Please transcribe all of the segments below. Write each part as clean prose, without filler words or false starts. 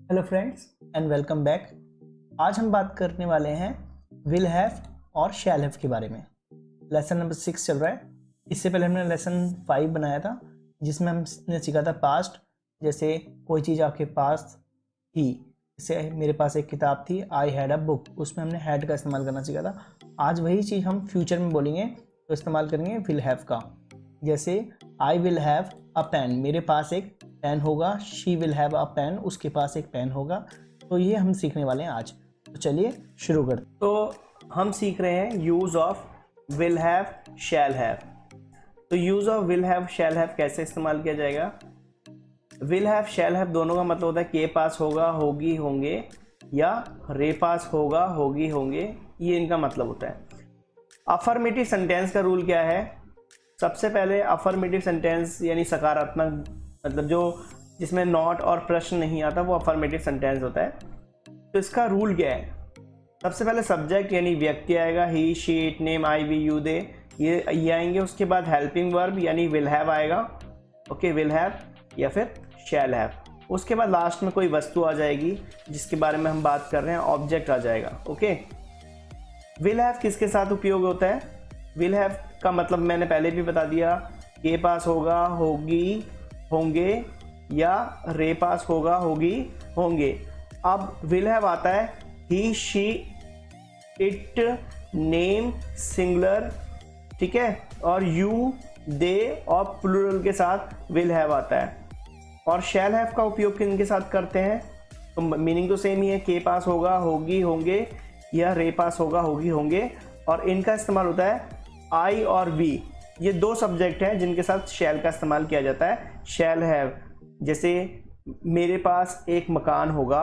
Hello friends and welcome back. आज हम बात करने वाले हैं विल हैव और शैल हैव के बारे में। लेसन नंबर 6 चल रहा है। इससे पहले हमने लेसन 5 बनाया था जिसमें हमने सीखा था पास्ट। जैसे कोई चीज़ आपके पास थी, जैसे मेरे पास एक किताब थी, आई हैड अ बुक, उसमें हमने हैड का इस्तेमाल करना सीखा था। आज वही चीज़ हम फ्यूचर में बोलेंगे तो इस्तेमाल करेंगे विल हैव का। जैसे I will have a pen, मेरे पास एक पेन होगा। She will have a pen, उसके पास एक पेन होगा। तो ये हम सीखने वाले हैं आज। तो चलिए शुरू करते। तो हम सीख रहे हैं use of will have shall have. तो use of will have shall have कैसे इस्तेमाल किया जाएगा। विल हैव शैल हैव दोनों का मतलब होता है के पास होगा, होगी, होंगे, या रे पास होगा, होगी, होंगे। ये इनका मतलब होता है। अफर्मेटिव सेंटेंस का रूल क्या है। सबसे पहले अफर्मेटिव सेंटेंस यानी सकारात्मक, मतलब जो जिसमें नॉट और प्रश्न नहीं आता, वो अफर्मेटिव सेंटेंस होता है। तो इसका रूल क्या है। सबसे पहले सब्जेक्ट यानी व्यक्ति आएगा, he, she, it, name, I, we, you, they, ये आएंगे। उसके बाद हेल्पिंग वर्ब यानी विल हैव आएगा, ओके, विल हैव या फिर शैल हैव। उसके बाद लास्ट में कोई वस्तु आ जाएगी जिसके बारे में हम बात कर रहे हैं, ऑब्जेक्ट आ जाएगा, ओके। विल हैव किसके साथ उपयोग होता है। विल हैव का मतलब मैंने पहले भी बता दिया, के पास होगा, होगी, होंगे, या रे पास होगा, होगी, होंगे। अब विल हैव आता है ही, शी, इट, नेम, सिंगुलर, ठीक है, और यू, दे और प्लूरल के साथ विल हैव आता है। और शैल हैव का उपयोग किन के साथ करते हैं, तो मीनिंग तो सेम ही है, के पास होगा, होगी, होंगे, या रे पास होगा, होगी, होंगे। और इनका इस्तेमाल होता है आई और वी, ये दो सब्जेक्ट हैं जिनके साथ शैल का इस्तेमाल किया जाता है। शैल हैव, जैसे मेरे पास एक मकान होगा,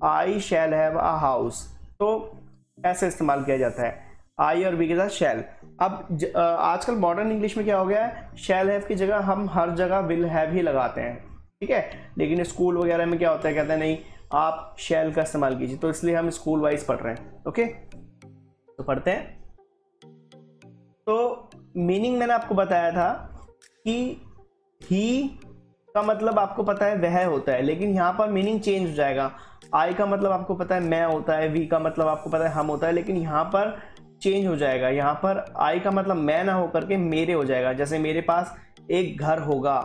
आई शैल हैव अ हाउस, तो ऐसे इस्तेमाल किया जाता है आई और वी के साथ शैल। अब आजकल मॉडर्न इंग्लिश में क्या हो गया है, शैल हैव की जगह हम हर जगह विल हैव ही लगाते हैं, ठीक है। लेकिन स्कूल वगैरह में क्या होता है, कहते हैं नहीं आप शैल का इस्तेमाल कीजिए, तो इसलिए हम स्कूल वाइज पढ़ रहे हैं, ओके। तो पढ़ते हैं। तो मीनिंग मैंने आपको बताया था कि ही का मतलब आपको पता है वह होता है, लेकिन यहाँ पर मीनिंग चेंज हो जाएगा। आई का मतलब आपको पता है मैं होता है, वी का मतलब आपको पता है हम होता है, लेकिन यहाँ पर चेंज हो जाएगा। यहाँ पर आई का मतलब मैं ना होकर के मेरे हो जाएगा। जैसे मेरे पास एक घर होगा,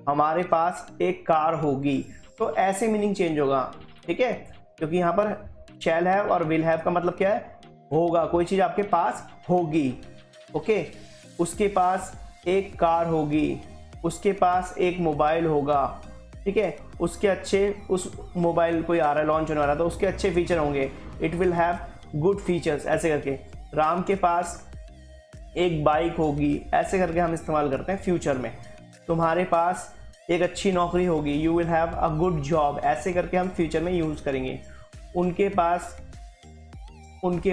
हमारे पास एक कार होगी, तो ऐसे मीनिंग चेंज होगा, ठीक है। क्योंकि यहाँ पर शैल हैव और विल हैव का मतलब क्या है, होगा, कोई चीज़ आपके पास होगी, ओके। उसके पास एक कार होगी, उसके पास एक मोबाइल होगा, ठीक है। उसके अच्छे, उस मोबाइल कोई आ रहा है, लॉन्च होने वाला, तो उसके अच्छे फीचर होंगे, it will have good features, ऐसे करके। राम के पास एक बाइक होगी, ऐसे करके हम इस्तेमाल करते हैं फ्यूचर में। तुम्हारे पास एक अच्छी नौकरी होगी, you will have a good job, ऐसे करके हम फ्यूचर में यूज़ करेंगे। उनके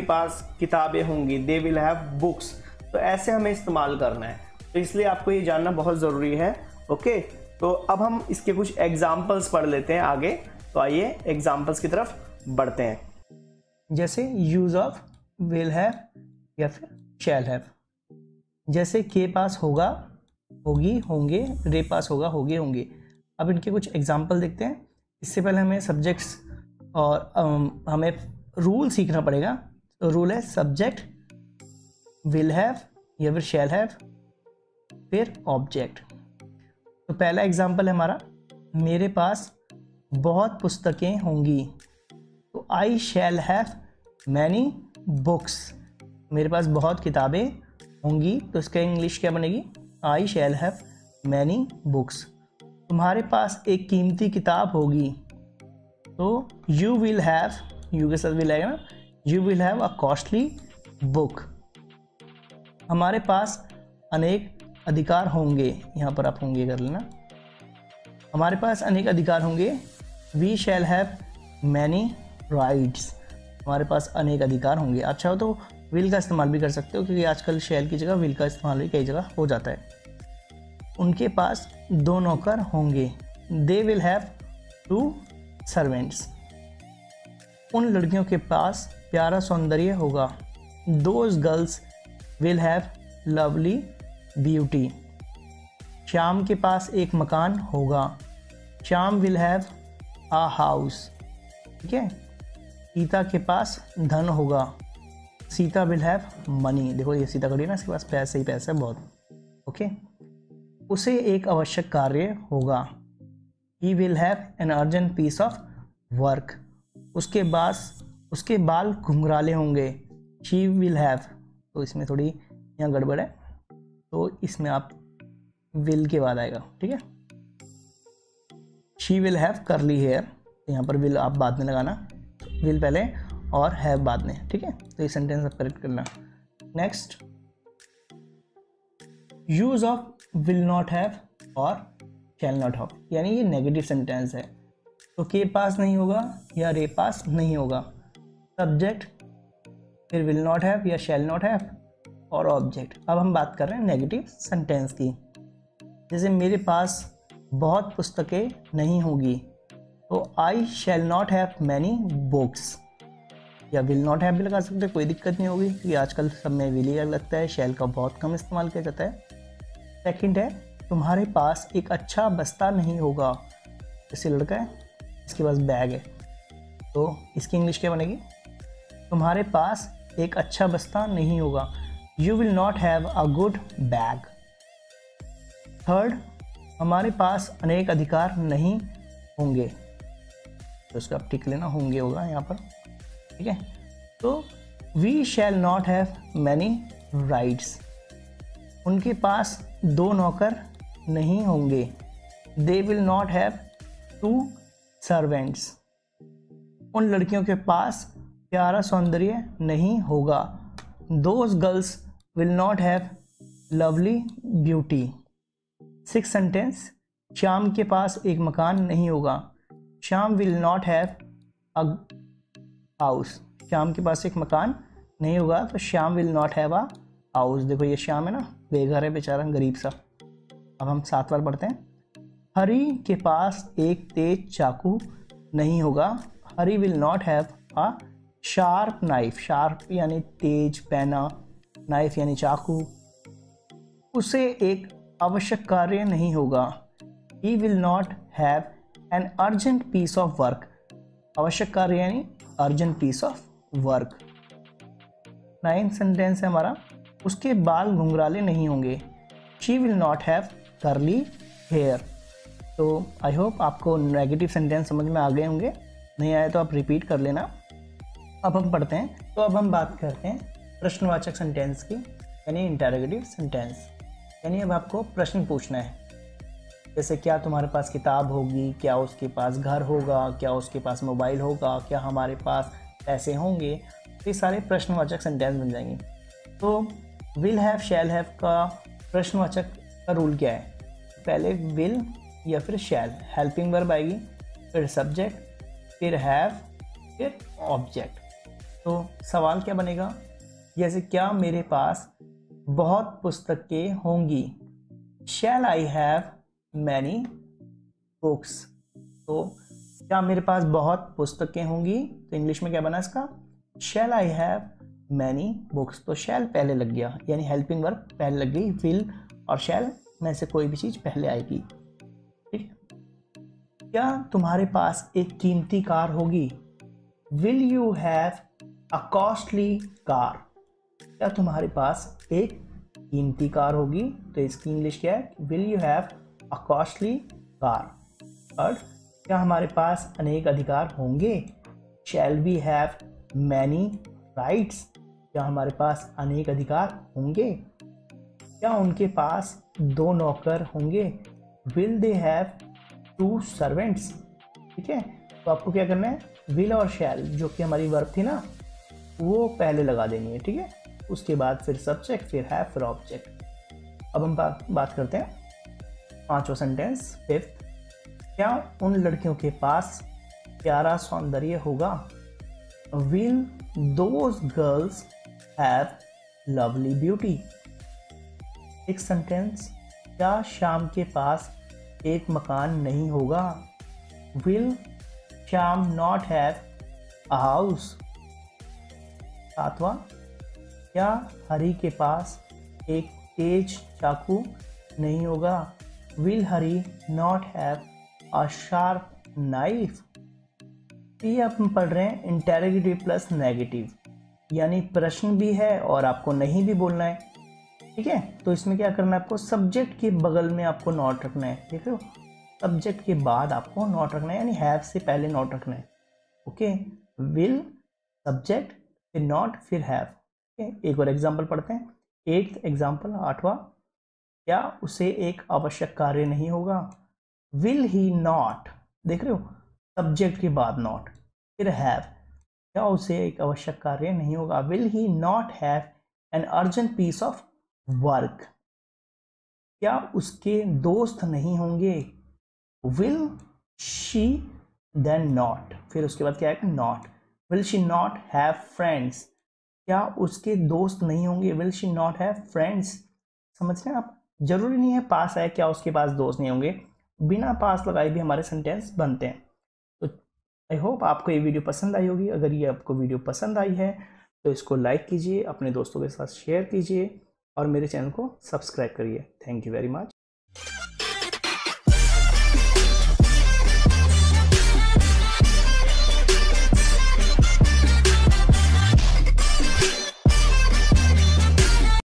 पास किताबें होंगी, दे विल हैव बुक्स, तो ऐसे हमें इस्तेमाल करना है। तो इसलिए आपको ये जानना बहुत ज़रूरी है, ओके। तो अब हम इसके कुछ एग्जाम्पल्स पढ़ लेते हैं आगे। तो आइए एग्जाम्पल्स की तरफ बढ़ते हैं। जैसे यूज ऑफ विल हैव या फिर शैल हैव। जैसे के पास होगा, होगी, होंगे, रे पास होगा, होगे, होंगे। अब इनके कुछ एग्जाम्पल देखते हैं। इससे पहले हमें सब्जेक्ट्स और हमें रूल सीखना पड़ेगा। तो रूल है सब्जेक्ट, विल हैव या फिर शैल हैव, फिर ऑब्जेक्ट। तो पहला एग्जाम्पल है हमारा, मेरे पास बहुत पुस्तकें होंगी, तो I shell have many books. मेरे पास बहुत किताबें होंगी, तो इसका इंग्लिश क्या बनेगी, आई शैल हैव मैनी बुक्स। तुम्हारे पास एक कीमती किताब होगी, तो यू विल हैव, यू के साथ विल आएगा ना, you will have a costly book. हमारे पास अनेक अधिकार होंगे, यहाँ पर आप होंगे कर लेना, हमारे पास अनेक अधिकार होंगे, we shall have many rights. हमारे पास अनेक अधिकार होंगे। अच्छा हो तो विल का इस्तेमाल भी कर सकते हो, क्योंकि आजकल शैल की जगह विल का इस्तेमाल भी कई जगह हो जाता है। उनके पास 2 नौकर होंगे, दे विल हैव 2 सर्वेंट्स। उन लड़कियों के पास प्यारा सौंदर्य होगा, those girls will have lovely beauty. Shyam के पास एक मकान होगा, Shyam will have a house. ठीक है। सीता के पास धन होगा, सीता विल हैव मनी। देखो ये सीता खड़ी है ना, इसके पास पैसे ही पैसे है बहुत। ओके। उसे एक आवश्यक कार्य होगा, he will have an urgent piece of work. उसके बाल घुंघराले होंगे, शी विल हैव। तो इसमें थोड़ी यहाँ गड़बड़ है, तो इसमें आप विल के बाद आएगा, ठीक है। She will have curly hair, यहाँ पर विल आप बाद में लगाना, विल पहले और हैव बाद में, ठीक है। तो ये सेंटेंस आप करेक्ट करना। Next, use of will not have और शैल नॉट हैव, यानी ये नेगेटिव सेंटेंस है, तो के पास नहीं होगा या रे पास नहीं होगा। सब्जेक्ट, फिर विल नॉट हैव या शैल नॉट हैव और ऑब्जेक्ट। अब हम बात कर रहे हैं नेगेटिव सेंटेंस की। जैसे मेरे पास बहुत पुस्तकें नहीं होगी, तो I shall not have many books, या विल नॉट हैव भी लगा सकते हैं, कोई दिक्कत नहीं होगी, क्योंकि आजकल सब में विल ही लगता है, शैल का बहुत कम इस्तेमाल किया जाता है। सेकंड है, तुम्हारे पास एक अच्छा बस्ता नहीं होगा। जैसे लड़का है, इसके पास बैग है, तो इसकी इंग्लिश क्या बनेगी? तुम्हारे पास एक अच्छा बस्ता नहीं होगा, you will not have a good bag. Third, हमारे पास अनेक अधिकार नहीं होंगे, तो उसका आप टिक लेना, होंगे होगा यहाँ पर, ठीक है। तो we shall not have many rights, उनके पास 2 नौकर नहीं होंगे, they will not have 2 servants, उन लड़कियों के पास प्यारा सौंदर्य नहीं होगा, those girls will not have lovely beauty. 6 sentence, Shyam के पास एक मकान नहीं होगा, Shyam will not have a house, Shyam के पास एक मकान नहीं होगा, तो Shyam will not have a house. देखो ये श्याम है ना, बेघर है बेचारा, गरीब सा। अब हम 7 बार पढ़ते हैं। हरी के पास एक तेज चाकू नहीं होगा, Hari will not have a sharp knife, sharp यानी तेज पैना, नाइफ यानी चाकू। उसे एक आवश्यक कार्य नहीं होगा, he will not have an urgent piece of work, आवश्यक कार्य यानी urgent piece of work. 9th sentence है हमारा, उसके बाल घुंघराले नहीं होंगे, she will not have curly hair. तो आई होप आपको नेगेटिव सेंटेंस समझ में आ गए होंगे, नहीं आए तो आप रिपीट कर लेना। अब हम पढ़ते हैं, तो अब हम बात करते हैं प्रश्नवाचक सेंटेंस की, यानी इंटरोगेटिव सेंटेंस। यानी अब आपको प्रश्न पूछना है, जैसे क्या तुम्हारे पास किताब होगी, क्या उसके पास घर होगा, क्या उसके पास मोबाइल होगा, क्या हमारे पास पैसे होंगे। ये सारे प्रश्नवाचक सेंटेंस बन जाएंगे। तो विल हैव शैल हैव का प्रश्नवाचक का रूल क्या है? पहले विल या फिर शैल, हेल्पिंग वर्ब आएगी, फिर सब्जेक्ट, फिर हैव, फिर ऑब्जेक्ट। तो सवाल क्या बनेगा? जैसे क्या मेरे पास बहुत पुस्तकें होंगी, शैल आई हैव मैनी बुक्स। तो क्या मेरे पास बहुत पुस्तकें होंगी, तो इंग्लिश में क्या बना इसका? शैल आई हैव मैनी बुक्स। तो शैल पहले लग गया, यानी हेल्पिंग वर्ब पहले लग गई, विल और शैल में से कोई भी चीज़ पहले आएगी, ठीक है। क्या तुम्हारे पास एक कीमती कार होगी, will you have a costly car. क्या तुम्हारे पास एक कीमती कार होगी, तो इसकी इंग्लिश क्या है? Will you have a costly car. Third, क्या हमारे पास अनेक अधिकार होंगे, shall we have many rights. क्या हमारे पास अनेक अधिकार होंगे। क्या उनके पास 2 नौकर होंगे, विल दे हैव 2 सर्वेंट्स। ठीक है, तो आपको क्या करना है, विल और शैल जो कि हमारी वर्ब थी ना, वो पहले लगा देनी है, ठीक है। उसके बाद फिर सब्जेक्ट, फिर हैव, फिर ऑब्जेक्ट। अब हम बात करते हैं 5वां सेंटेंस, 5th। क्या उन लड़कियों के पास प्यारा सौंदर्य होगा, will those girls have lovely beauty. एक सेंटेंस, क्या शाम के पास एक मकान नहीं होगा, will Shyam not have a house. 7वां, क्या हरी के पास एक तेज चाकू नहीं होगा, will Hari not have a sharp knife. ये आप पढ़ रहे हैं इंटेरोगेटिव प्लस नेगेटिव, यानी प्रश्न भी है और आपको नहीं भी बोलना है, ठीक है। तो इसमें क्या करना है, आपको सब्जेक्ट के बगल में आपको नॉट रखना है, देख रहे हो, सब्जेक्ट के बाद आपको नॉट रखना है, यानी हैव से पहले नॉट रखना है। ओके, विल सब्जेक्ट फिर नॉट फिर हैव। एक और एग्जांपल पढ़ते हैं, 8th एग्जांपल, 8वां, क्या उसे एक आवश्यक कार्य नहीं होगा, विल ही नॉट, देख रहे हो, सब्जेक्ट के बाद नॉट फिर हैव, क्या उसे एक आवश्यक कार्य नहीं होगा, will he not have an urgent piece of work, क्या उसके दोस्त नहीं होंगे, विल शी देन नॉट, फिर उसके बाद क्या है, not, will she not have friends, क्या उसके दोस्त नहीं होंगे, will she not have friends. समझ रहे हैं आप, जरूरी नहीं है पास आए, क्या उसके पास दोस्त नहीं होंगे, बिना पास लगाए भी हमारे सेंटेंस बनते हैं। तो आई होप आपको ये वीडियो पसंद आई होगी। अगर ये आपको वीडियो पसंद आई है तो इसको लाइक कीजिए, अपने दोस्तों के साथ शेयर कीजिए और मेरे चैनल को सब्सक्राइब करिए। Thank you very much.